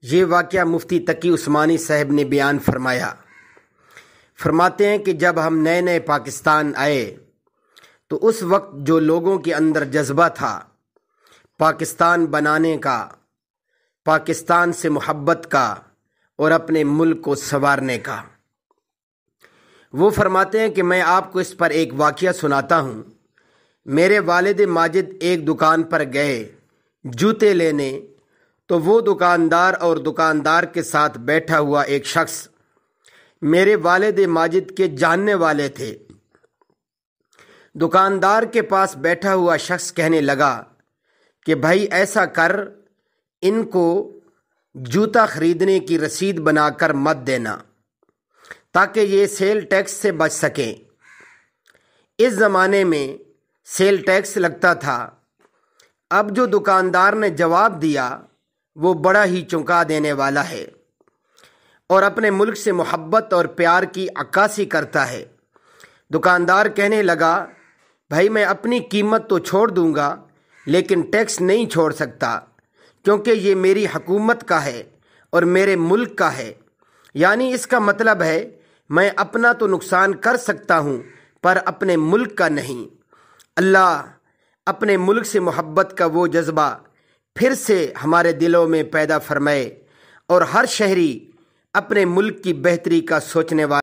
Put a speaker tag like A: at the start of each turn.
A: یہ واقعہ مفتی تقی عثمانی صاحب نے بیان فرمایا۔ فرماتے ہیں کہ جب ہم نئے نئے پاکستان آئے تو اس وقت جو لوگوں کے اندر جذبہ تھا پاکستان بنانے کا، پاکستان سے محبت کا اور اپنے ملک کو سنوارنے کا، وہ فرماتے ہیں کہ میں آپ کو اس پر ایک واقعہ سناتا ہوں۔ میرے والد ماجد ایک دکان پر گئے جوتے لینے، تو وہ دکاندار اور دکاندار کے ساتھ بیٹھا ہوا ایک شخص میرے والد ماجد کے جاننے والے تھے۔ دکاندار کے پاس بیٹھا ہوا شخص کہنے لگا کہ بھائی ایسا کر، ان کو جوتا خریدنے کی رسید بنا کر مت دینا تاکہ یہ سیل ٹیکس سے بچ سکیں۔ اس زمانے میں سیل ٹیکس لگتا تھا۔ اب جو دکاندار نے جواب دیا وہ بڑا ہی چونکا دینے والا ہے اور اپنے ملک سے محبت اور پیار کی عکاسی کرتا ہے۔ دکاندار کہنے لگا بھائی میں اپنی قیمت تو چھوڑ دوں گا لیکن ٹیکس نہیں چھوڑ سکتا، کیونکہ یہ میری حکومت کا ہے اور میرے ملک کا ہے۔ یعنی اس کا مطلب ہے میں اپنا تو نقصان کر سکتا ہوں پر اپنے ملک کا نہیں۔ اللہ اپنے ملک سے محبت کا وہ جذبہ پھر سے ہمارے دلوں میں پیدا فرمائے اور ہر شہری اپنے ملک کی بہتری کا سوچنے والا